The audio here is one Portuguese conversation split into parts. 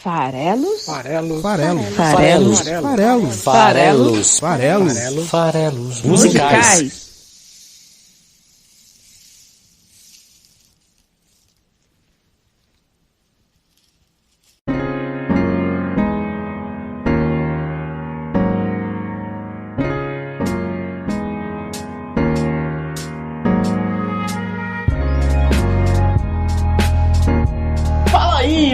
Farelos? Farelos musicais.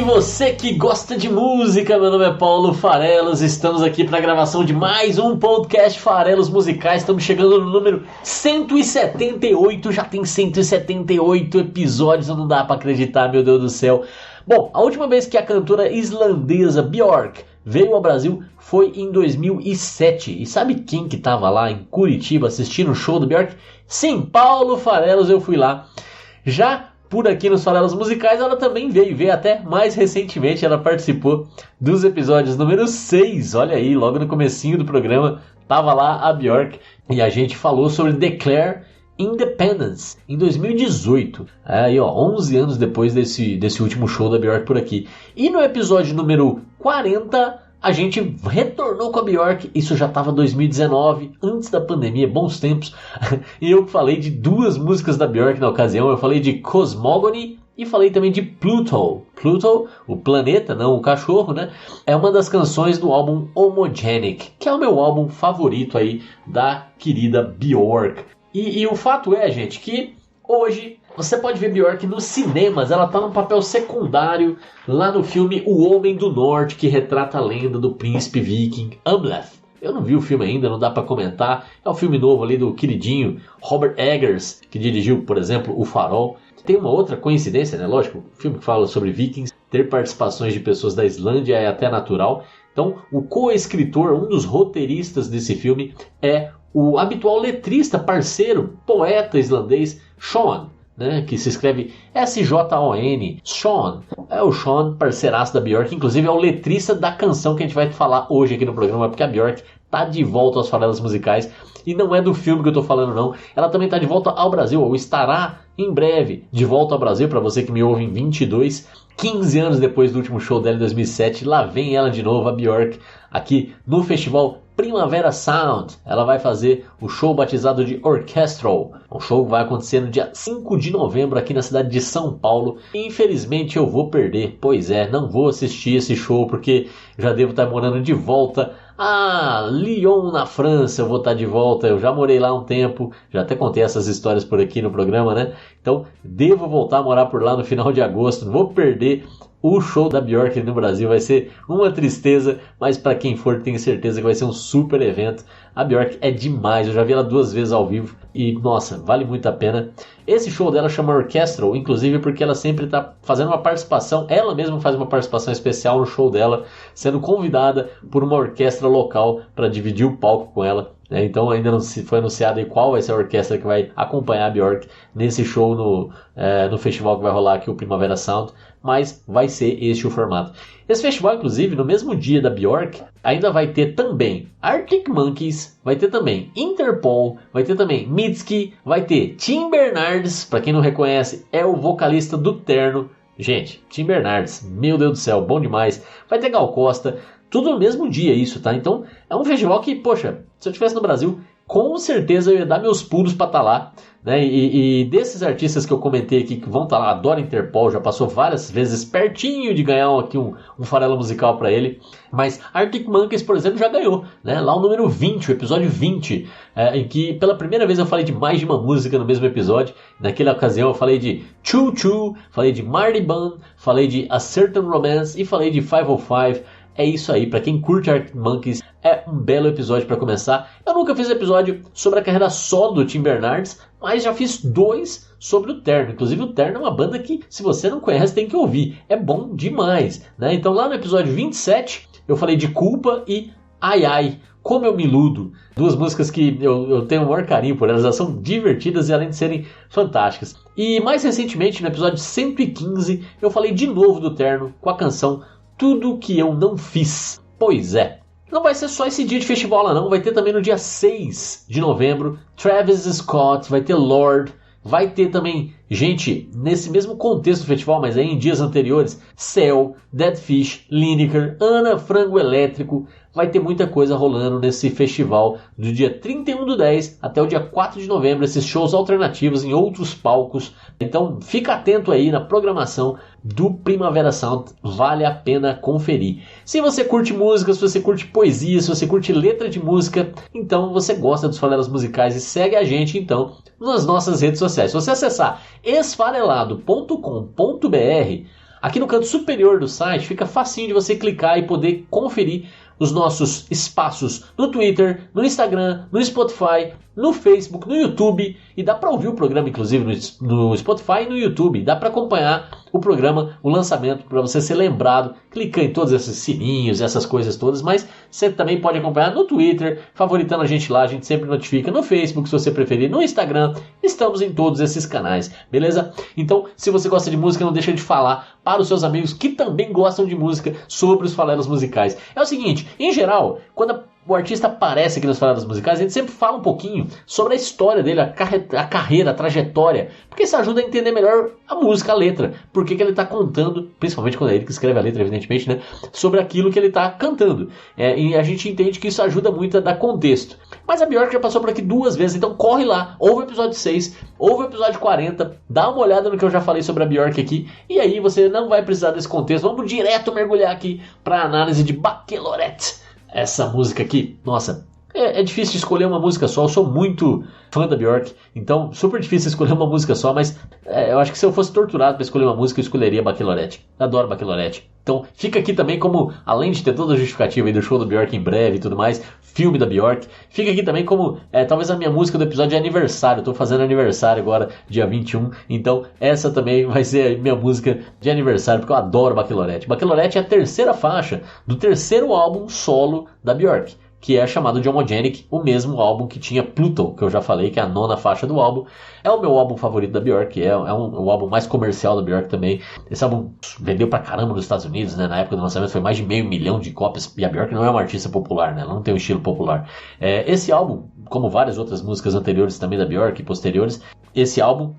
Você que gosta de música, meu nome é Paulo Farelos, estamos aqui para a gravação de mais um podcast Farelos Musicais, estamos chegando no número 178, já tem 178 episódios, não dá para acreditar, meu Deus do céu. Bom, a última vez que a cantora islandesa Björk veio ao Brasil foi em 2007, e sabe quem que estava lá em Curitiba assistindo o show do Björk? Sim, Paulo Farelos, eu fui lá. Já por aqui nos Farelos Musicais, ela também veio até mais recentemente, ela participou dos episódios número 6, olha aí, logo no comecinho do programa, tava lá a Björk, e a gente falou sobre Declare Independence, em 2018, aí ó, 11 anos depois desse último show da Björk por aqui. E no episódio número 40, a gente retornou com a Björk, isso já estava em 2019, antes da pandemia, bons tempos, e eu falei de duas músicas da Björk na ocasião, eu falei de Cosmogony e falei também de Pluto. Pluto, o planeta, não o cachorro, né? É uma das canções do álbum Homogenic, que é o meu álbum favorito aí da querida Björk. E o fato é, gente, que hoje você pode ver Björk nos cinemas, ela está num papel secundário lá no filme O Homem do Norte, que retrata a lenda do príncipe viking Amleth. Eu não vi o filme ainda, não dá para comentar. É o filme novo ali do queridinho Robert Eggers, que dirigiu, por exemplo, O Farol. Tem uma outra coincidência, né? Lógico, o filme que fala sobre vikings, ter participações de pessoas da Islândia é até natural. Então, o co-escritor, um dos roteiristas desse filme, é o habitual letrista, parceiro, poeta islandês Sean, né, que se escreve S-J-O-N, Sean. É o Sean, parceiraço da Björk, inclusive é o letrista da canção que a gente vai falar hoje aqui no programa, porque a Björk tá de volta aos Farelos Musicais, e não é do filme que eu tô falando não, ela também tá de volta ao Brasil, ou estará em breve de volta ao Brasil, para você que me ouve em 22, 15 anos depois do último show dela em 2007, lá vem ela de novo, a Björk, aqui no festival Primavera Sound. Ela vai fazer o show batizado de Orchestral. O show vai acontecer no dia 5 de novembro aqui na cidade de São Paulo. Infelizmente eu vou perder, pois é, não vou assistir esse show porque já devo estar morando de volta a Lyon, na França. Eu vou estar de volta, eu já morei lá um tempo, já até contei essas histórias por aqui no programa, né? Então devo voltar a morar por lá no final de agosto, não vou perder o show da Björk no Brasil. Vai ser uma tristeza, mas para quem for, tenho certeza que vai ser um super evento. A Björk é demais, eu já vi ela 2 vezes ao vivo e, nossa, vale muito a pena. Esse show dela chama Orchestral, inclusive porque ela sempre está fazendo uma participação, ela mesma faz uma participação especial no show dela, sendo convidada por uma orquestra local para dividir o palco com ela. Então ainda não se foi anunciado aí qual vai ser a orquestra que vai acompanhar a Björk nesse show no festival que vai rolar aqui, o Primavera Sound, mas vai ser este o formato. Esse festival, inclusive, no mesmo dia da Björk, ainda vai ter também Arctic Monkeys, vai ter também Interpol, vai ter também Mitski, vai ter Tim Bernardes, para quem não reconhece, é o vocalista do Terno. Gente, Tim Bernardes, meu Deus do céu, bom demais. Vai ter Gal Costa, tudo no mesmo dia isso, tá? Então é um festival que, poxa, se eu estivesse no Brasil, com certeza eu ia dar meus pulos pra estar lá, né? E desses artistas que eu comentei aqui que vão estar lá, adoro Interpol, já passou várias vezes pertinho de ganhar aqui um farelo musical pra ele, mas Arctic Monkeys, por exemplo, já ganhou, né? Lá o número 20, o episódio 20, em que pela primeira vez eu falei de mais de uma música no mesmo episódio. Naquela ocasião eu falei de Choo Choo, falei de Marty Bun, falei de A Certain Romance e falei de 505. É isso aí, pra quem curte Arctic Monkeys, é um belo episódio pra começar. Eu nunca fiz episódio sobre a carreira solo do Tim Bernardes, mas já fiz 2 sobre o Terno. Inclusive o Terno é uma banda que, se você não conhece, tem que ouvir. É bom demais, né? Então lá no episódio 27, eu falei de Culpa e Ai Ai, Como Eu Me Iludo. 2 músicas que eu tenho o maior carinho por elas. Elas são divertidas e além de serem fantásticas. E mais recentemente, no episódio 115, eu falei de novo do Terno com a canção Tudo Que Eu Não Fiz. Pois é, não vai ser só esse dia de festival lá não, vai ter também no dia 6 de novembro Travis Scott, vai ter Lorde, vai ter também gente, nesse mesmo contexto do festival, mas aí em dias anteriores, Cell, Dead Fish, Lineker, Ana Frango Elétrico, vai ter muita coisa rolando nesse festival do dia 31/10 até o dia 4 de novembro, esses shows alternativos em outros palcos. Então fica atento aí na programação do Primavera Sound, vale a pena conferir. Se você curte música, se você curte poesia, se você curte letra de música, então você gosta dos Farelas Musicais e segue a gente então nas nossas redes sociais. Se você acessar esfarelado.com.br, aqui no canto superior do site fica facinho de você clicar e poder conferir os nossos espaços no Twitter, no Instagram, no Spotify, no Facebook, no YouTube, e dá para ouvir o programa inclusive no Spotify e no YouTube, dá para acompanhar o programa, o lançamento, para você ser lembrado, clica em todos esses sininhos, essas coisas todas, mas você também pode acompanhar no Twitter, favoritando a gente lá, a gente sempre notifica, no Facebook se você preferir, no Instagram, estamos em todos esses canais, beleza? Então, se você gosta de música, não deixa de falar para os seus amigos que também gostam de música sobre os Farelos Musicais. É o seguinte, em geral, quando o artista aparece aqui nos Farelos Musicais, a gente sempre fala um pouquinho sobre a história dele, a carreira, a trajetória, porque isso ajuda a entender melhor a música, a letra, porque que ele está contando, principalmente quando é ele que escreve a letra, evidentemente, né, sobre aquilo que ele está cantando. E a gente entende que isso ajuda muito a dar contexto. Mas a Björk já passou por aqui 2 vezes, então corre lá, ouve o episódio 6, ouve o episódio 40, dá uma olhada no que eu já falei sobre a Björk aqui, e aí você não vai precisar desse contexto. Vamos direto mergulhar aqui para a análise de Bacchelorette. Essa música aqui, nossa, é difícil escolher uma música só. Eu sou muito fã da Björk, então super difícil escolher uma música só, mas eu acho que se eu fosse torturado para escolher uma música, eu escolheria Bacchelorette. Adoro Bacchelorette. Então fica aqui também como, além de ter toda a justificativa aí do show da Björk em breve e tudo mais, filme da Björk, fica aqui também como talvez a minha música do episódio de aniversário. Eu tô fazendo aniversário agora, dia 21, então essa também vai ser a minha música de aniversário, porque eu adoro Bacchelorette. Bacchelorette é a 3ª faixa do 3º álbum solo da Björk, que é chamado de Homogenic, o mesmo álbum que tinha Pluto, que eu já falei, que é a 9ª faixa do álbum. É o meu álbum favorito da Björk, é o álbum mais comercial da Björk também. Esse álbum vendeu pra caramba nos Estados Unidos, né? Na época do lançamento foi mais de 500 mil de cópias, e a Björk não é uma artista popular, né? Ela não tem um estilo popular. Esse álbum, como várias outras músicas anteriores também da Björk e posteriores, esse álbum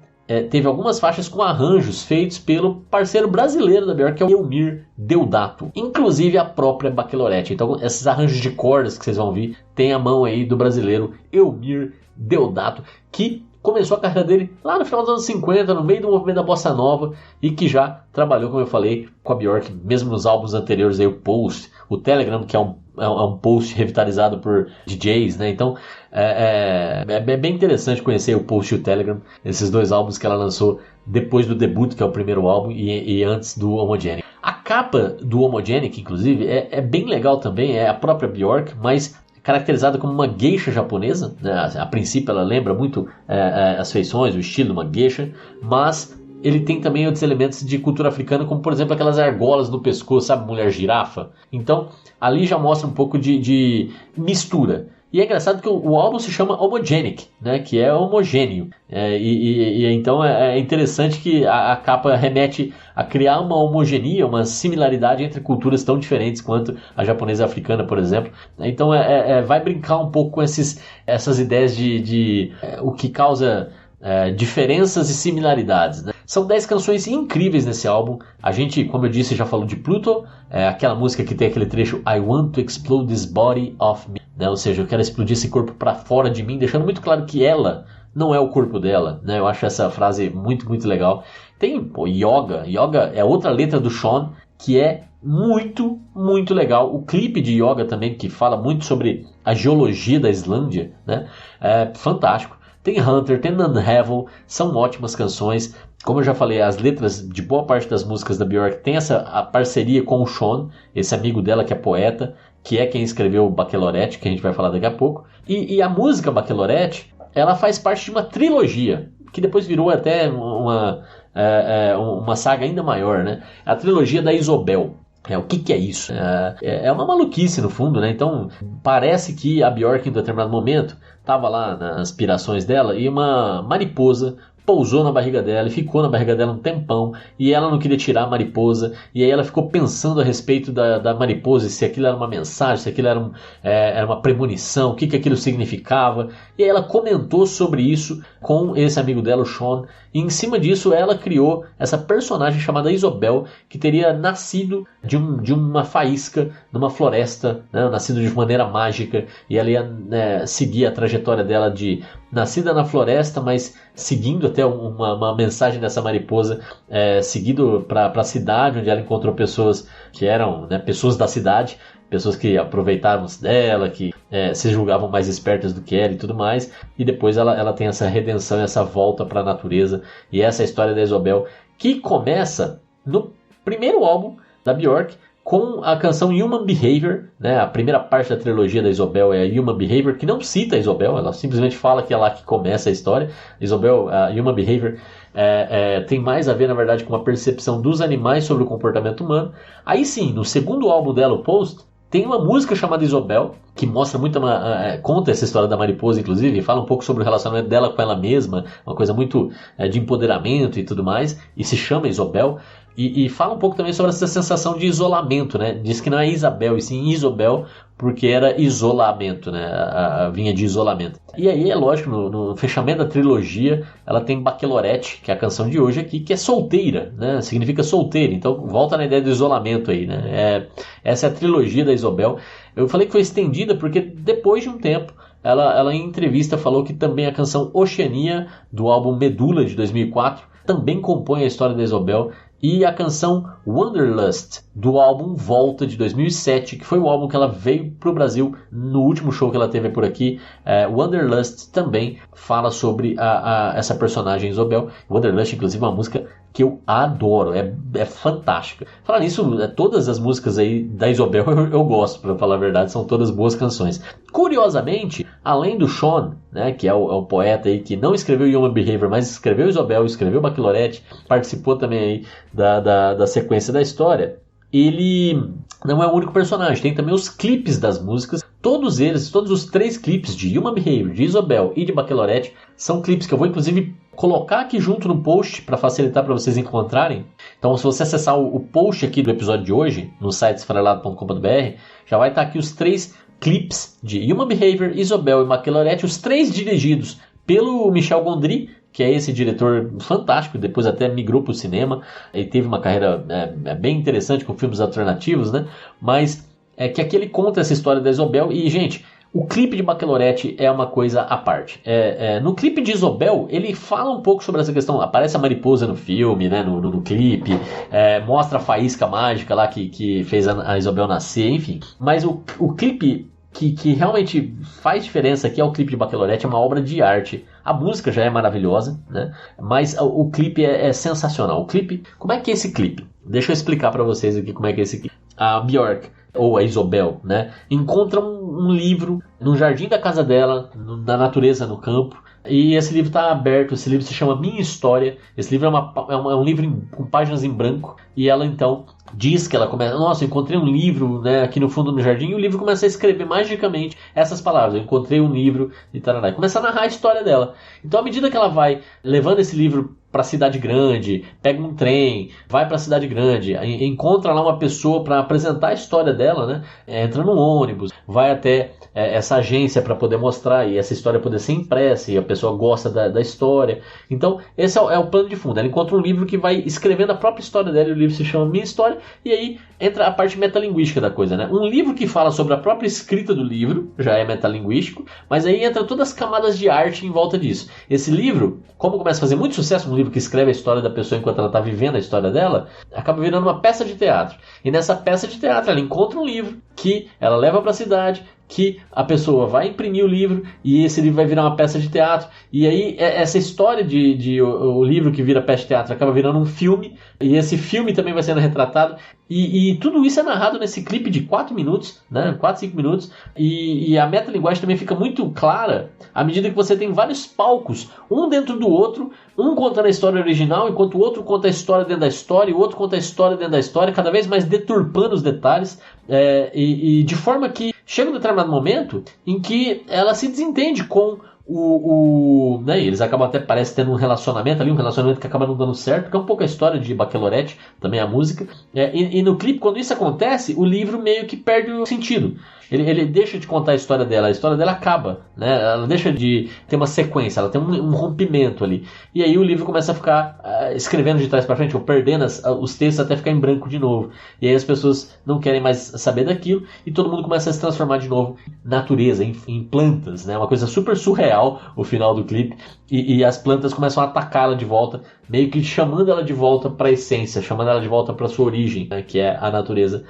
teve algumas faixas com arranjos feitos pelo parceiro brasileiro da Björk, que é o Eumir Deodato, inclusive a própria Bacchelorette. Então esses arranjos de cordas que vocês vão ouvir tem a mão aí do brasileiro Eumir Deodato, que começou a carreira dele lá no final dos anos 50, no meio do movimento da Bossa Nova, e que já trabalhou, como eu falei, com a Björk, mesmo nos álbuns anteriores, aí, o Post, o Telegram, que é um post revitalizado por DJs, né? Então é bem interessante conhecer o Post e o Telegram, esses 2 álbuns que ela lançou depois do debut, que é o primeiro álbum, e antes do Homogenic. A capa do Homogenic, inclusive, é bem legal também, é a própria Björk, mas caracterizada como uma geisha japonesa, né? A princípio ela lembra muito as feições, o estilo de uma geisha, mas ele tem também outros elementos de cultura africana, como por exemplo aquelas argolas no pescoço, sabe, mulher girafa. Então ali já mostra um pouco de mistura. E é engraçado que o álbum se chama Homogenic, né, que é homogêneo. Então é interessante que a capa remete a criar uma homogeneia, uma similaridade entre culturas tão diferentes quanto a japonesa e a africana, por exemplo. Então vai brincar um pouco com essas ideias de o que causa diferenças e similaridades, né? São 10 canções incríveis nesse álbum. A gente, como eu disse, já falou de Pluto, aquela música que tem aquele trecho I want to explode this body of me, né? Ou seja, eu quero explodir esse corpo para fora de mim, deixando muito claro que ela não é o corpo dela, né? Eu acho essa frase muito, muito legal. Tem Yoga é outra letra do Sean que é muito, muito legal. O clipe de Yoga também, que fala muito sobre a geologia da Islândia, né? É fantástico. Tem Hunter, tem Unravel, são ótimas canções. Como eu já falei, as letras de boa parte das músicas da Björk tem a parceria com o Sean, esse amigo dela que é poeta, que é quem escreveu Bacchelorette, que a gente vai falar daqui a pouco. E a música Bacchelorette, ela faz parte de uma trilogia, que depois virou até uma saga ainda maior, né? A trilogia da Isobel. O que é isso? É uma maluquice no fundo, né? Então parece que a Björk em determinado momento estava lá nas aspirações dela e uma mariposa pousou na barriga dela e ficou na barriga dela um tempão, e ela não queria tirar a mariposa, e aí ela ficou pensando a respeito da mariposa, se aquilo era uma mensagem, se aquilo era uma premonição, o que aquilo significava, e aí ela comentou sobre isso com esse amigo dela, o Sean, e em cima disso ela criou essa personagem chamada Isobel, que teria nascido de uma faísca numa floresta, né, nascido de maneira mágica, e ela ia, né, seguir a trajetória dela de nascida na floresta, mas seguindo até uma mensagem dessa mariposa, seguido para a cidade, onde ela encontrou pessoas que eram, né, pessoas da cidade, pessoas que aproveitavam-se dela, que se julgavam mais espertas do que ela e tudo mais, e depois ela tem essa redenção, essa volta para a natureza, e essa é a história da Isobel, que começa no primeiro álbum da Björk, com a canção Human Behavior, né? A primeira parte da trilogia da Isobel é Human Behavior, que não cita a Isobel, ela simplesmente fala que é lá que começa a história. Isobel, Human Behavior tem mais a ver, na verdade, com a percepção dos animais sobre o comportamento humano. Aí sim, no segundo álbum dela, o Post, tem uma música chamada Isobel, que mostra muito, conta essa história da mariposa, inclusive, fala um pouco sobre o relacionamento dela com ela mesma, uma coisa muito de empoderamento e tudo mais, e se chama Isobel. E fala um pouco também sobre essa sensação de isolamento, né? Diz que não é Isabel, e sim Isobel, porque era isolamento, né? Vinha de isolamento. E aí, é lógico, no fechamento da trilogia, ela tem Bacchelorette, que é a canção de hoje aqui, que é solteira, né? Significa solteira, então volta na ideia do isolamento aí, né? Essa é a trilogia da Isobel. Eu falei que foi estendida porque depois de um tempo, ela em entrevista falou que também a canção Oceania, do álbum Medula, de 2004, também compõe a história da Isobel, e a canção Wanderlust, do álbum Volta, de 2007, que foi o álbum que ela veio para o Brasil no último show que ela teve por aqui. Wanderlust também fala sobre essa personagem Isobel. Wanderlust, inclusive, é uma música que eu adoro, é fantástica. Falar nisso, todas as músicas aí da Isobel eu gosto, para falar a verdade, são todas boas canções. Curiosamente, além do Sean, né, que é o poeta aí que não escreveu Human Behavior, mas escreveu Isobel, escreveu Bacchelorette, participou também aí da sequência da história, ele não é o único personagem, tem também os clipes das músicas. Todos os 3 clipes de Human Behavior, de Isobel e de Bacchelorette são clipes que eu vou inclusive colocar aqui junto no post para facilitar para vocês encontrarem. Então, se você acessar o post aqui do episódio de hoje, no site esfarelado.com.br, já vai estar aqui os 3 clipes de Human Behavior, Isobel e Bacchelorette, os 3 dirigidos pelo Michel Gondry, que é esse diretor fantástico, depois até migrou para o cinema, ele teve uma carreira bem interessante com filmes alternativos, né? Mas que aqui ele conta essa história da Isobel, e, gente, o clipe de Bacchelorette é uma coisa à parte. No clipe de Isobel, ele fala um pouco sobre essa questão, aparece a mariposa no filme, né, no clipe, mostra a faísca mágica lá que fez a Isobel nascer, enfim. Mas o clipe que realmente faz diferença aqui é o clipe de Bacchelorette, é uma obra de arte. A música já é maravilhosa, né? Mas o clipe é sensacional. O clipe, como é que é esse clipe? Deixa eu explicar para vocês aqui como é que é esse clipe. A Björk, ou a Isobel, né, encontra um livro no jardim da casa dela, na natureza, no campo, e esse livro está aberto. Esse livro se chama Minha História. Esse livro é um livro com páginas em branco, e ela então diz que ela começa, nossa, eu encontrei um livro, né, aqui no fundo do jardim, e o livro começa a escrever magicamente essas palavras, eu encontrei um livro e tarará, e começa a narrar a história dela. Então, à medida que ela vai levando esse livro para a cidade grande, pega um trem, vai para a cidade grande, encontra lá uma pessoa para apresentar a história dela, né? Entra no ônibus, vai até essa agência para poder mostrar e essa história poder ser impressa, e a pessoa gosta da história. Então, esse é o plano de fundo. Ela encontra um livro que vai escrevendo a própria história dela, e o livro se chama Minha História, e aí entra a parte metalinguística da coisa, né? Um livro que fala sobre a própria escrita do livro, já é metalinguístico, mas aí entra todas as camadas de arte em volta disso. Esse livro, como começa a fazer muito sucesso, um livro que escreve a história da pessoa enquanto ela está vivendo a história dela, acaba virando uma peça de teatro. E nessa peça de teatro ela encontra um livro que ela leva para a cidade, que a pessoa vai imprimir o livro, e esse livro vai virar uma peça de teatro. E aí essa história de o livro que vira peça de teatro acaba virando um filme, e esse filme também vai sendo retratado, e tudo isso é narrado nesse clipe de 4 minutos, né? 4, 5 minutos, e a metalinguagem também fica muito clara à medida que você tem vários palcos, um dentro do outro, um contando a história original, enquanto o outro conta a história dentro da história, e o outro conta a história dentro da história, cada vez mais deturpando os detalhes, e de forma que chega um determinado momento em que ela se desentende com Né, eles acabam até, parece, tendo um relacionamento ali, um relacionamento que acaba não dando certo, que é um pouco a história de Bacchelorette, também a música. E no clipe, quando isso acontece, o livro meio que perde o sentido. Ele deixa de contar a história dela acaba, né? Ela deixa de ter uma sequência, ela tem um rompimento ali. E aí o livro começa a ficar escrevendo de trás para frente, ou perdendo os textos até ficar em branco de novo. E aí as pessoas não querem mais saber daquilo, e todo mundo começa a se transformar de novo em natureza, em plantas, né? Uma coisa super surreal o final do clipe, e as plantas começam a atacá-la de volta, meio que chamando ela de volta para a essência, chamando ela de volta para sua origem, né? Que é a natureza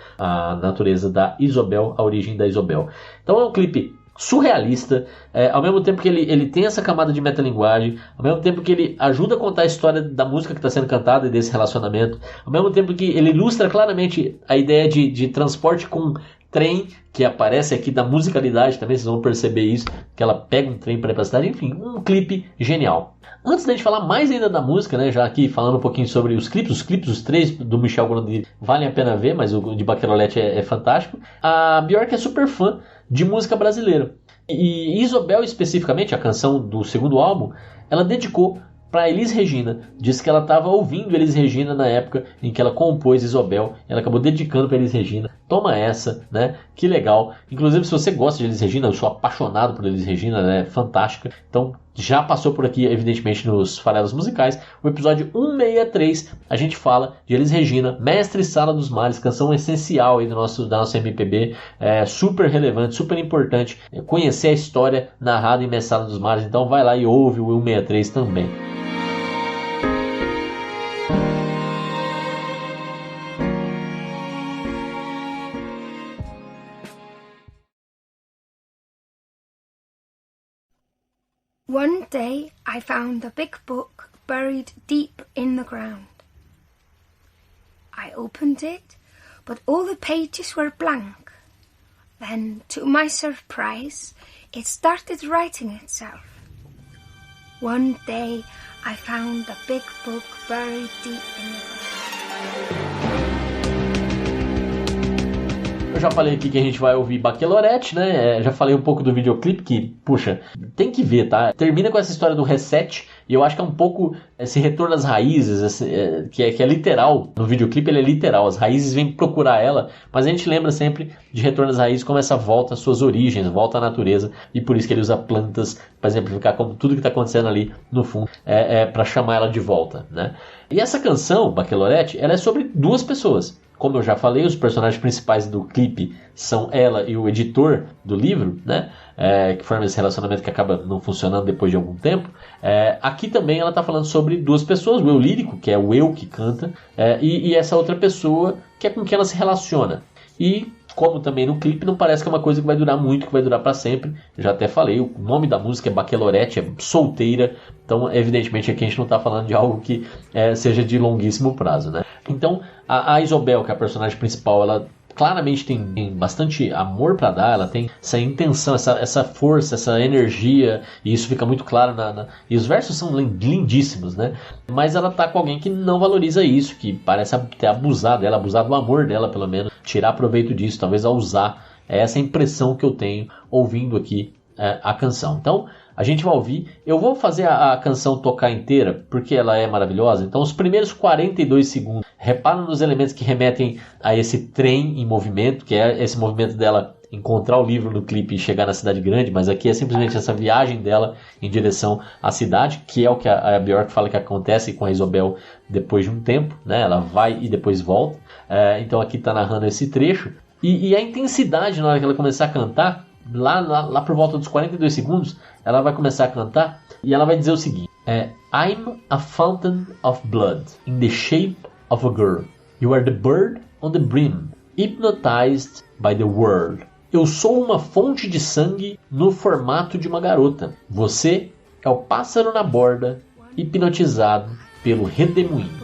da Isobel, a origem da Isobel. Então é um clipe surrealista, ao mesmo tempo que ele tem essa camada de metalinguagem, ao mesmo tempo que ele ajuda a contar a história da música que está sendo cantada e desse relacionamento, ao mesmo tempo que ele ilustra claramente a ideia de transporte com trem, que aparece aqui da musicalidade também, vocês vão perceber isso, que ela pega um trem para ir pra cidade, enfim, um clipe genial. Antes da gente falar mais ainda da música, né, já aqui falando um pouquinho sobre os clipes, os três do Michel Gondry valem a pena ver, mas o de Bacchelorette é fantástico. A Björk é super fã de música brasileira. E Isobel, especificamente, a canção do segundo álbum, ela dedicou para Elis Regina. Diz que ela estava ouvindo Elis Regina na época em que ela compôs Isobel. Ela acabou dedicando para Elis Regina. Toma essa, né? Que legal. Inclusive, se você gosta de Elis Regina, eu sou apaixonado por Elis Regina, ela é fantástica. Então, já passou por aqui, evidentemente, nos Farelos Musicais. O episódio 163, a gente fala de Elis Regina, Mestre Sala dos Mares, canção essencial aí da nossa MPB, super relevante, super importante. Conhecer a história narrada em Mestre Sala dos Mares. Então, vai lá e ouve o 163 também. One day I found a big book buried deep in the ground. I opened it, but all the pages were blank. Then, to my surprise, it started writing itself. One day I found a big book buried deep in the ground. Eu já falei aqui que a gente vai ouvir Bacchelorette, né? Já falei um pouco do videoclipe, que, puxa, tem que ver, tá? Termina com essa história do reset, e eu acho que é um pouco esse retorno às raízes, que é literal. No videoclipe ele é literal, as raízes vêm procurar ela, mas a gente lembra sempre de retorno às raízes como essa volta às suas origens, volta à natureza, e por isso que ele usa plantas para exemplificar como tudo que está acontecendo ali no fundo para chamar ela de volta, né? E essa canção, Bacchelorette, ela é sobre duas pessoas. Como eu já falei, os personagens principais do clipe são ela e o editor do livro, né? Que forma esse relacionamento que acaba não funcionando depois de algum tempo. Aqui também ela está falando sobre duas pessoas, o eu lírico, que é o eu que canta, e essa outra pessoa que é com quem ela se relaciona. E, como também no clipe, não parece que é uma coisa que vai durar muito, que vai durar para sempre. Eu já até falei, o nome da música é Bacchelorette, é solteira. Então, evidentemente, aqui a gente não está falando de algo que seja de longuíssimo prazo, né? Então, a Isobel, que é a personagem principal, ela claramente tem bastante amor para dar, ela tem essa intenção, essa força, essa energia, e isso fica muito claro e os versos são lindíssimos, né? Mas ela tá com alguém que não valoriza isso, que parece ter abusado dela, abusado do amor dela, pelo menos, tirar proveito disso, talvez usar. É essa impressão que eu tenho ouvindo aqui a canção. Então, a gente vai ouvir. Eu vou fazer a canção tocar inteira, porque ela é maravilhosa. Então, os primeiros 42 segundos, repara nos elementos que remetem a esse trem em movimento, que é esse movimento dela encontrar o livro no clipe e chegar na cidade grande, mas aqui é simplesmente essa viagem dela em direção à cidade, que é o que a Björk fala que acontece com a Isobel depois de um tempo, né? Ela vai e depois volta. Então, aqui está narrando esse trecho. E a intensidade na hora que ela começar a cantar, lá por volta dos 42 segundos, ela vai começar a cantar e ela vai dizer o seguinte: I'm a fountain of blood in the shape of a girl. You are the bird on the brim, hypnotized by the world. Eu sou uma fonte de sangue no formato de uma garota. Você é o pássaro na borda, hipnotizado pelo redemoinho.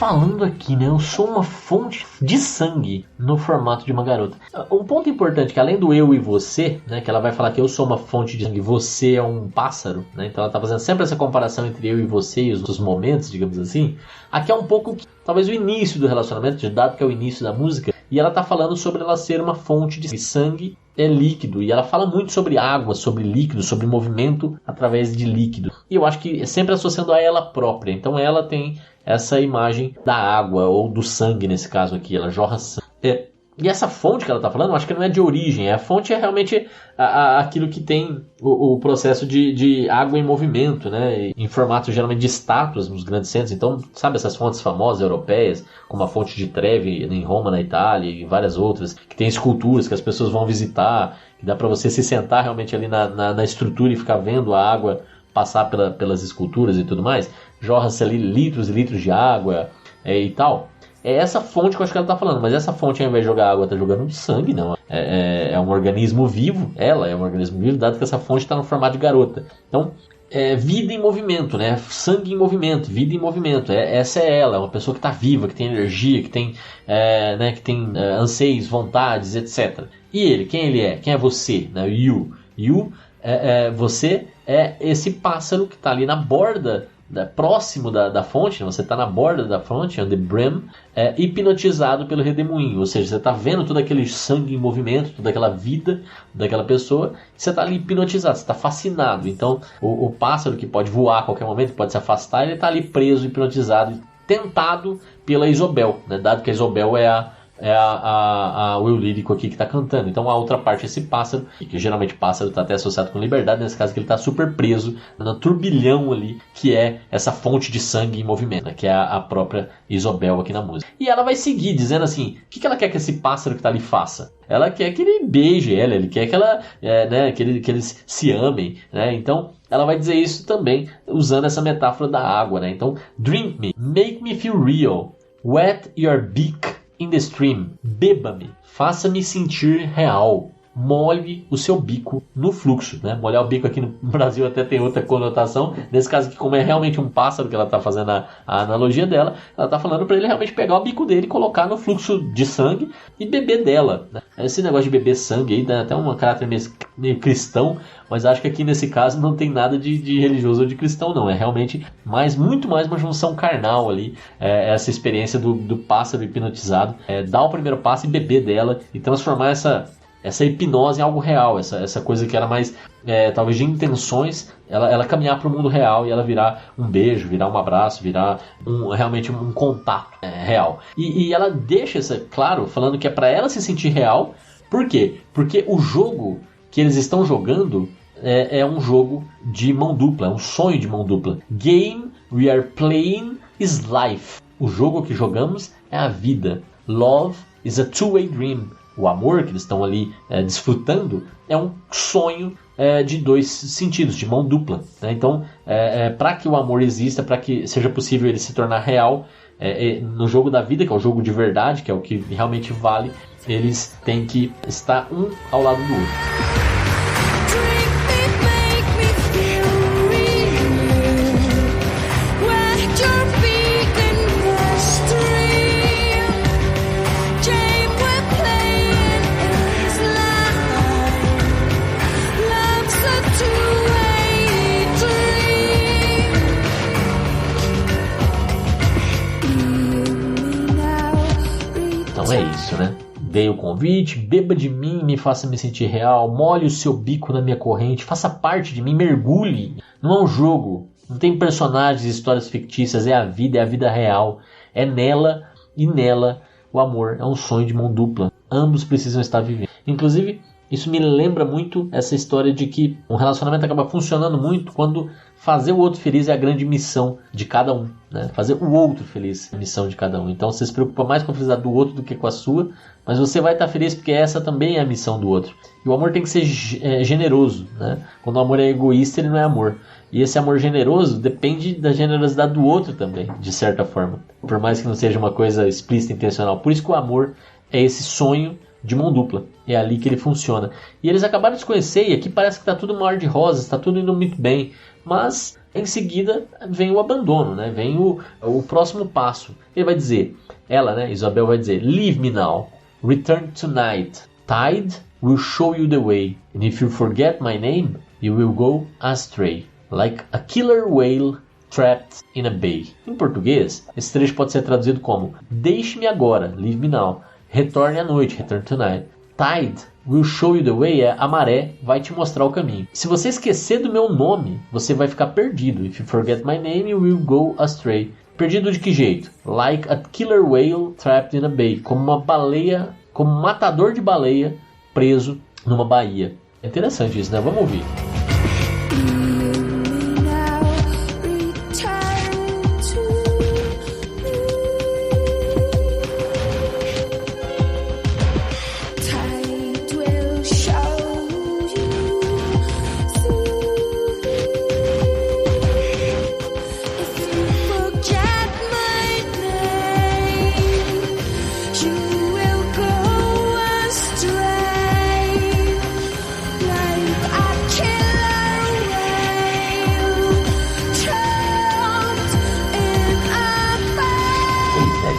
falando aqui, né? Eu sou uma fonte de sangue no formato de uma garota. Um ponto importante, que além do eu e você, né? Que ela vai falar que eu sou uma fonte de sangue, você é um pássaro, né? Então ela tá fazendo sempre essa comparação entre eu e você e os outros momentos, digamos assim. Aqui é um pouco, talvez, o início do relacionamento, dado que é o início da música. E ela tá falando sobre ela ser uma fonte de sangue. É líquido, e ela fala muito sobre água, sobre líquido, sobre movimento através de líquido. E eu acho que é sempre associando a ela própria. Então ela tem essa imagem da água, ou do sangue nesse caso aqui, ela jorra sangue. E essa fonte que ela está falando, eu acho que não é de origem, a fonte é realmente aquilo que tem o processo de água em movimento, né? Em formato geralmente de estátuas nos grandes centros. Então, sabe essas fontes famosas europeias, como a fonte de Trevi em Roma, na Itália, e várias outras, que tem esculturas que as pessoas vão visitar, que dá para você se sentar realmente ali na estrutura e ficar vendo a água passar pelas esculturas e tudo mais. Jorra-se ali litros e litros de água e tal. É essa fonte que eu acho que ela está falando, mas essa fonte, ao invés de jogar água, está jogando sangue, não. É um organismo vivo, ela é um organismo vivo, dado que essa fonte está no formato de garota. Então, vida em movimento, né? Sangue em movimento, vida em movimento. Essa é ela, é uma pessoa que está viva, que tem energia, que tem, que tem anseios, vontades, etc. E ele, quem ele é? Quem é você? Né? Você é esse pássaro que está ali na borda, próximo da fonte, né? Você está na borda da fonte, on the brim, hipnotizado pelo redemoinho, ou seja, você está vendo todo aquele sangue em movimento, toda aquela vida daquela pessoa, e você está ali hipnotizado, você está fascinado. Então o pássaro, que pode voar a qualquer momento, pode se afastar, ele está ali preso, hipnotizado, tentado pela Isobel, né? Dado que a Isobel é o eu lírico aqui que está cantando. Então a outra parte é esse pássaro, que geralmente pássaro está até associado com liberdade, nesse caso que ele está super preso no turbilhão ali, que é essa fonte de sangue em movimento, né? Que é a própria Isobel aqui na música. E ela vai seguir dizendo assim, o que ela quer que esse pássaro que está ali faça? Ela quer que ele beije ela, ele quer que ela, que eles se amem, né? Então ela vai dizer isso também usando essa metáfora da água, né? Então, drink me, make me feel real, wet your beak in the stream, beba-me, faça-me sentir real, molhe o seu bico no fluxo, né? Molhar o bico aqui no Brasil até tem outra conotação. Nesse caso aqui, como é realmente um pássaro que ela está fazendo a analogia dela, ela está falando para ele realmente pegar o bico dele e colocar no fluxo de sangue e beber dela, né? Esse negócio de beber sangue aí dá até um caráter meio cristão, mas acho que aqui nesse caso não tem nada de religioso ou de cristão, não. É realmente muito mais uma junção carnal ali, essa experiência do pássaro hipnotizado, dar o primeiro passo e beber dela e transformar essa hipnose em algo real, essa coisa que era mais, talvez de intenções, ela caminhar para o mundo real e ela virar um beijo, virar um abraço, virar realmente um contato real. E ela deixa isso claro, falando que é para ela se sentir real. Por quê? Porque o jogo que eles estão jogando é um jogo de mão dupla, é um sonho de mão dupla. Game we are playing is life. O jogo que jogamos é a vida. Love is a two-way dream. O amor que eles estão ali desfrutando é um sonho de dois sentidos, de mão dupla, né? Então, para que o amor exista, para que seja possível ele se tornar real, no jogo da vida, que é o jogo de verdade, que é o que realmente vale, eles têm que estar um ao lado do outro. É isso, né? Veio o convite, beba de mim, me faça me sentir real, molhe o seu bico na minha corrente, faça parte de mim, mergulhe. Não é um jogo, não tem personagens, histórias fictícias, é a vida real. É nela e nela o amor, é um sonho de mão dupla. Ambos precisam estar vivendo. Inclusive, isso me lembra muito essa história de que um relacionamento acaba funcionando muito quando fazer o outro feliz é a grande missão de cada um, né? Fazer o outro feliz é a missão de cada um. Então você se preocupa mais com a felicidade do outro do que com a sua, mas você vai estar feliz porque essa também é a missão do outro. E o amor tem que ser generoso, né? Quando o amor é egoísta, ele não é amor. E esse amor generoso depende da generosidade do outro também, de certa forma. Por mais que não seja uma coisa explícita, intencional. Por isso que o amor é esse sonho de mão dupla. É ali que ele funciona. E eles acabaram de se conhecer e aqui parece que está tudo mar de rosas, está tudo indo muito bem. Mas Em seguida vem o abandono, né? Vem o próximo passo. Ele vai dizer, ela, né, Isabel vai dizer, leave me now, return tonight, tide will show you the way, and if you forget my name, you will go astray, like a killer whale trapped in a bay. Em português, esse trecho pode ser traduzido como, deixe-me agora, leave me now, retorne à noite, return tonight, tide will show you the way, a maré vai te mostrar o caminho. Se você esquecer do meu nome, você vai ficar perdido. If you forget my name, you will go astray. Perdido de que jeito? Like a killer whale trapped in a bay. Como uma baleia, como um matador de baleia preso numa baía. É interessante isso, né? Vamos ouvir.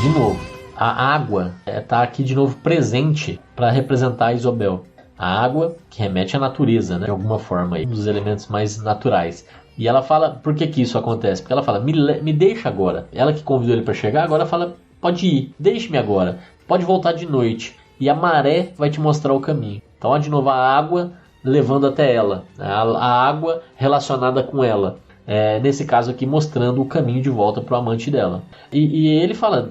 De novo, a água está aqui de novo presente para representar a Isobel. A água que remete à natureza, né? De alguma forma, aí, um dos elementos mais naturais. E ela fala, por que isso acontece? Porque ela fala, me deixa agora. Ela que convidou ele para chegar, agora fala, pode ir, deixe-me agora. Pode voltar de noite. E a maré vai te mostrar o caminho. Então, de novo, a água levando até ela. A água relacionada com ela. Nesse caso aqui, mostrando o caminho de volta para o amante dela. E ele fala,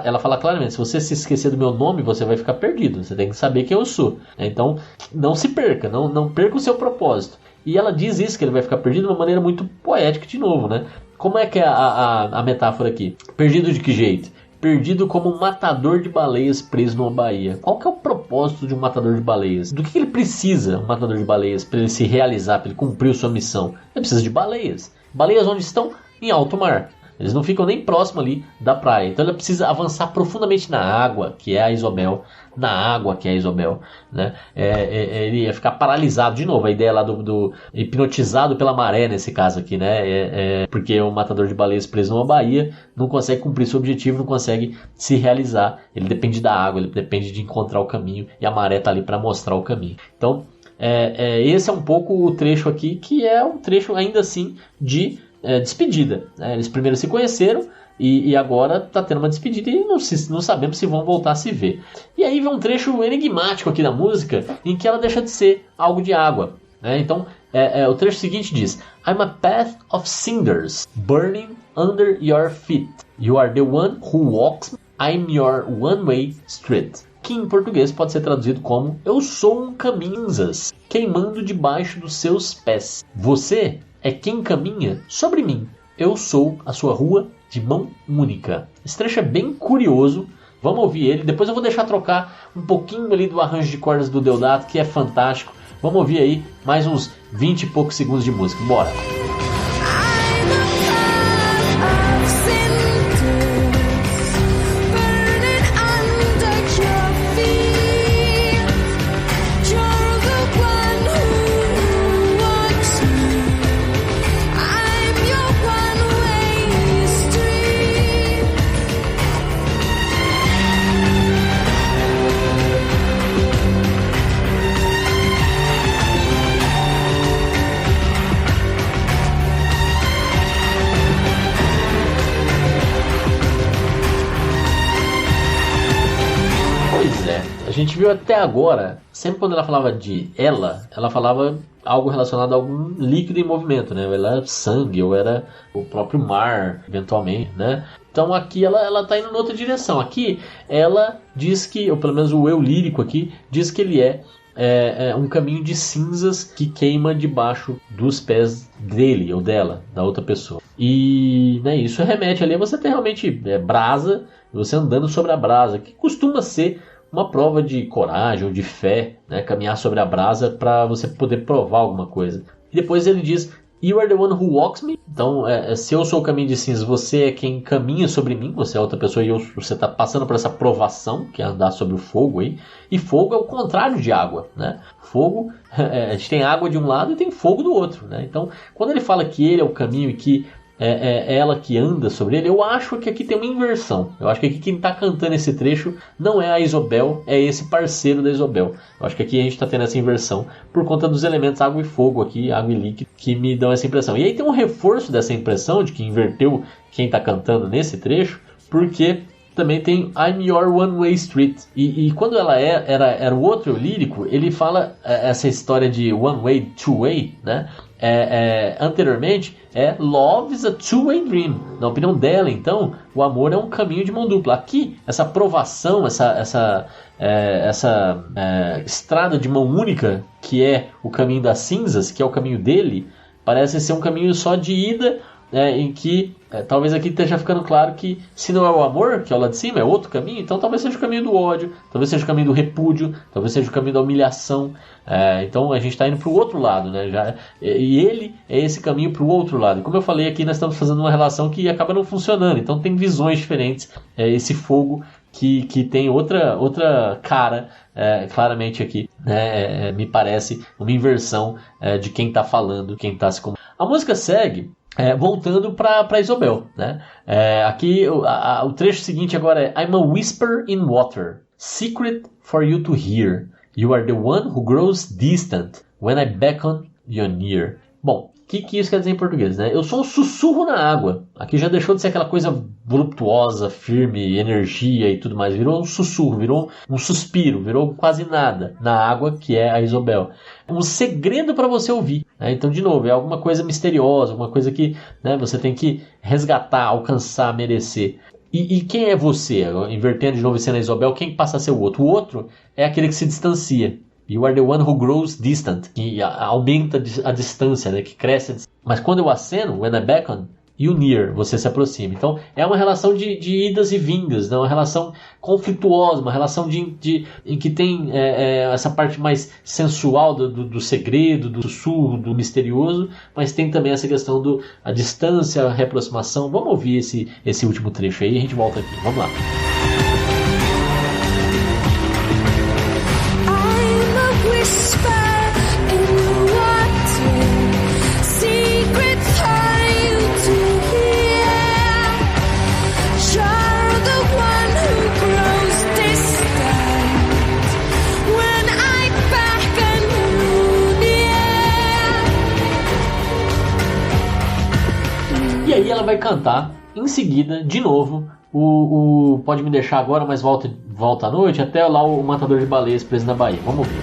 ela fala claramente, se você se esquecer do meu nome, você vai ficar perdido. Você tem que saber quem eu sou. Então, não se perca, não perca o seu propósito. E ela diz isso, que ele vai ficar perdido de uma maneira muito poética de novo, né? Como é que é a metáfora aqui? Perdido de que jeito? Perdido como um matador de baleias preso numa baía. Qual que é o propósito de um matador de baleias? Do que ele precisa, um matador de baleias, para ele se realizar, para ele cumprir sua missão? Ele precisa de baleias. Baleias onde estão? Em alto mar. Eles não ficam nem próximo ali da praia. Então ele precisa avançar profundamente na água, que é a Isobel. Na água, que é a Isobel. Né? Ele ia ficar paralisado. De novo, a ideia lá do hipnotizado pela maré, nesse caso aqui. Né? Porque o matador de baleias preso numa baía não consegue cumprir seu objetivo, não consegue se realizar. Ele depende da água, ele depende de encontrar o caminho. E a maré está ali para mostrar o caminho. Então, esse é um pouco o trecho aqui, que é um trecho ainda assim de despedida. Né? Eles primeiro se conheceram e agora está tendo uma despedida e não sabemos se vão voltar a se ver. E aí vem um trecho enigmático aqui da música em que ela deixa de ser algo de água. Né? Então o trecho seguinte diz: I'm a path of cinders burning under your feet. You are the one who walks. I'm your one-way street. Que em português pode ser traduzido como: eu sou um caminho queimando debaixo dos seus pés. Você é quem caminha sobre mim. Eu sou a sua rua de mão única. Esse trecho é bem curioso. Vamos ouvir ele. Depois eu vou deixar trocar um pouquinho ali do arranjo de cordas do Deodato, que é fantástico. Vamos ouvir aí mais uns 20 e poucos segundos de música. Bora! A gente viu até agora, sempre quando ela falava de ela falava algo relacionado a algum líquido em movimento, né? Ela era sangue, ou era o próprio mar, eventualmente, né? Então aqui ela tá indo em outra direção. Aqui ela diz que, ou pelo menos o eu lírico aqui, diz que ele é um caminho de cinzas que queima debaixo dos pés dele ou dela, da outra pessoa. E né, isso remete ali a você ter realmente brasa, você andando sobre a brasa, que costuma ser uma prova de coragem ou de fé, né? Caminhar sobre a brasa para você poder provar alguma coisa. E depois ele diz: You are the one who walks me. Então, se eu sou o caminho de cinzas, você é quem caminha sobre mim, você é outra pessoa e você está passando por essa provação, que é andar sobre o fogo aí. E fogo é o contrário de água, né? Fogo, a gente tem água de um lado e tem fogo do outro, né? Então, quando ele fala que ele é o caminho e que é ela que anda sobre ele, eu acho que aqui tem uma inversão. Eu acho que aqui quem está cantando esse trecho não é a Isobel, é esse parceiro da Isobel. Eu acho que aqui a gente está tendo essa inversão por conta dos elementos água e fogo aqui, água e líquido, que me dão essa impressão. E aí tem um reforço dessa impressão de que inverteu quem está cantando nesse trecho, porque também tem I'm Your One Way Street. E quando ela era o outro lírico, ele fala essa história de one way, two way, né? Anteriormente, love is a two-way dream. Na opinião dela, então, o amor é um caminho de mão dupla. Aqui, essa provação, essa estrada de mão única, que é o caminho das cinzas, que é o caminho dele, parece ser um caminho só de ida, em que talvez aqui esteja ficando claro que se não é o amor, que é o lá de cima, é outro caminho, então talvez seja o caminho do ódio, talvez seja o caminho do repúdio, talvez seja o caminho da humilhação. Então a gente está indo para o outro lado, né? E ele é esse caminho para o outro lado. E como eu falei aqui, nós estamos fazendo uma relação que acaba não funcionando, então tem visões diferentes. Esse fogo que tem outra cara, claramente aqui, né? Me parece uma inversão de quem está falando, quem está se comunicando. A música segue voltando para Isobel, né? Aqui o trecho seguinte agora é I'm a whisper in water, secret for you to hear. You are the one who grows distant when I beckon you near. Bom, o que isso quer dizer em português, né? Eu sou um sussurro na água. Aqui já deixou de ser aquela coisa voluptuosa, firme, energia e tudo mais. Virou um sussurro, virou um suspiro, virou quase nada na água, que é a Isobel. Um segredo para você ouvir, né? Então, de novo, é alguma coisa misteriosa, alguma coisa que, né, você tem que resgatar, alcançar, merecer. E quem é você? Invertendo de novo sendo a Isobel, quem passa a ser o outro? O outro é aquele que se distancia. You are the one who grows distant, que aumenta a distância, né? Que cresce. Mas quando eu aceno, when I beckon, you near, você se aproxima. Então é uma relação de idas e vindas, né? Uma relação conflituosa, uma relação em que tem essa parte mais sensual do segredo, do sussurro, do misterioso, mas tem também essa questão da distância, a reaproximação. Vamos ouvir esse último trecho aí e a gente volta aqui. Vamos lá. E aí ela vai cantar em seguida, de novo, o Pode Me Deixar Agora, mas volta à noite, até lá o Matador de Baleias preso na Bahia. Vamos ver.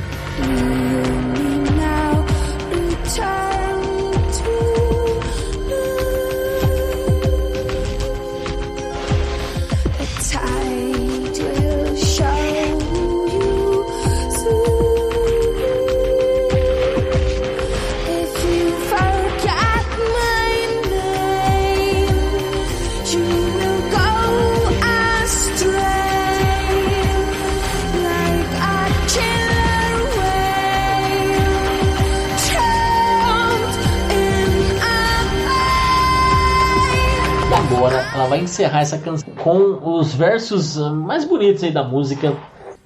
Agora ela vai encerrar essa canção com os versos mais bonitos aí da música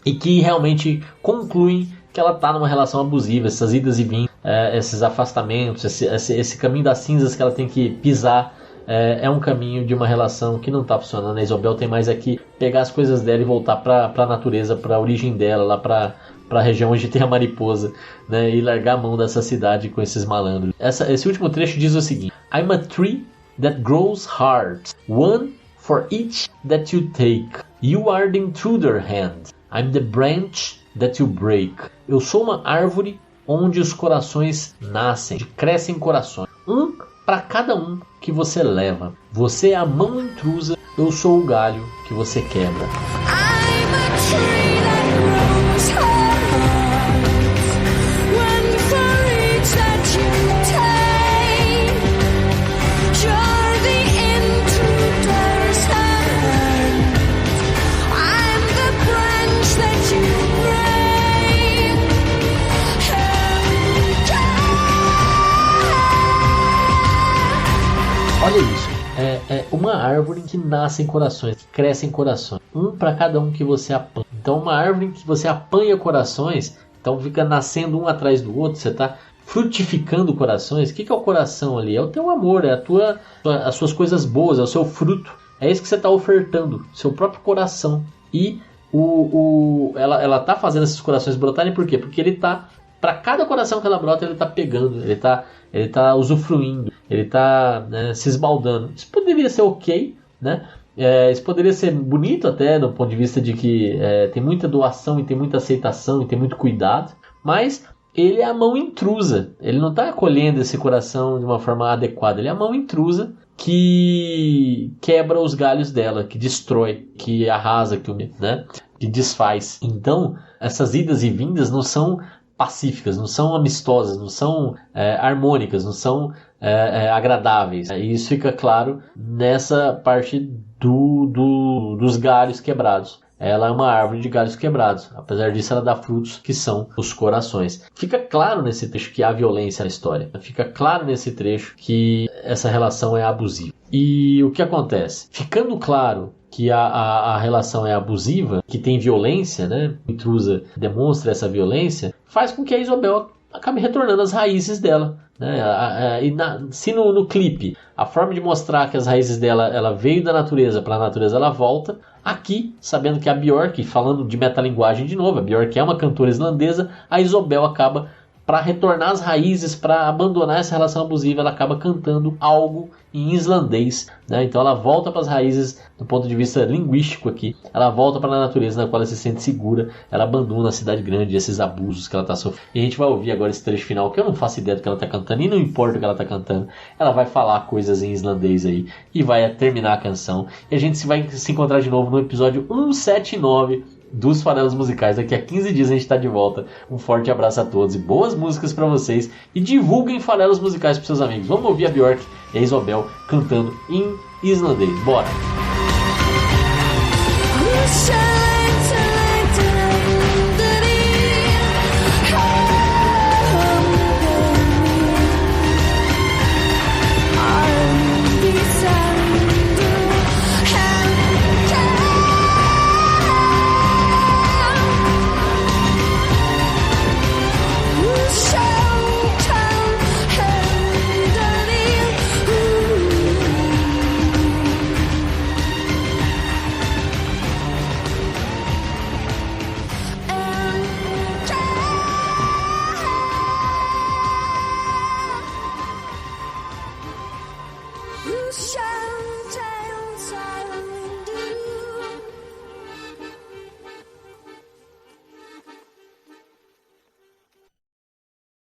e que realmente concluem que ela está numa relação abusiva, essas idas e vindas, esses afastamentos, esse caminho das cinzas que ela tem que pisar, é um caminho de uma relação que não está funcionando. A Isobel tem mais aqui pegar as coisas dela e voltar para a natureza, para a origem dela, lá para a região onde tem a mariposa, né, e largar a mão dessa cidade com esses malandros. Esse último trecho diz o seguinte: I'm a tree that grows hard, one for each that you take. You are the intruder hand, I'm the branch that you break. Eu sou uma árvore onde os corações nascem, crescem corações, um para cada um que você leva. Você é a mão intrusa, eu sou o galho que você quebra. I'm a tree that grows hard, one for each that you take. You're the intruder's hand, I'm the branch that you break. que nascem corações, que crescem corações. Um para cada um que você apanha. Então uma árvore que você apanha corações, então fica nascendo um atrás do outro, você está frutificando corações. O que é o coração ali? É o teu amor, é as suas coisas boas, é o seu fruto. É isso que você está ofertando, seu próprio coração. E ela está fazendo esses corações brotarem por quê? Porque ele está, para cada coração que ela brota, ele está pegando, ele está usufruindo, ele está, né, se esbaldando. Isso poderia ser ok, né? Isso poderia ser bonito até, do ponto de vista de que tem muita doação e tem muita aceitação e tem muito cuidado, mas ele é a mão intrusa. Ele não está acolhendo esse coração de uma forma adequada. Ele é a mão intrusa que quebra os galhos dela, que destrói, que arrasa, que desfaz. Então, essas idas e vindas não são pacíficas, não são amistosas, não são harmônicas, não são agradáveis. E isso fica claro nessa parte dos galhos quebrados. Ela é uma árvore de galhos quebrados. Apesar disso, ela dá frutos que são os corações. Fica claro nesse trecho que há violência na história. Fica claro nesse trecho que essa relação é abusiva. E o que acontece? Ficando claro que a relação é abusiva, que tem violência, né? A intrusa demonstra essa violência, faz com que a Isobel acabe retornando às raízes dela. Né? Se no clipe a forma de mostrar que as raízes dela ela veio da natureza, para a natureza ela volta, aqui, sabendo que a Björk, falando de metalinguagem de novo, a Björk é uma cantora islandesa, a Isobel acaba, para retornar às raízes, para abandonar essa relação abusiva, ela acaba cantando algo em islandês, né? Então ela volta para as raízes do ponto de vista linguístico aqui, ela volta para a natureza na qual ela se sente segura, ela abandona a cidade grande, esses abusos que ela está sofrendo. E a gente vai ouvir agora esse trecho final, que eu não faço ideia do que ela está cantando, e não importa o que ela está cantando, ela vai falar coisas em islandês aí, e vai terminar a canção, e a gente vai se encontrar de novo no episódio 179 dos Farelos Musicais. Daqui a 15 dias a gente está de volta. Um forte abraço a todos e boas músicas para vocês. E divulguem Farelos Musicais para seus amigos. Vamos ouvir a Björk e a Isobel cantando em islandês. Bora!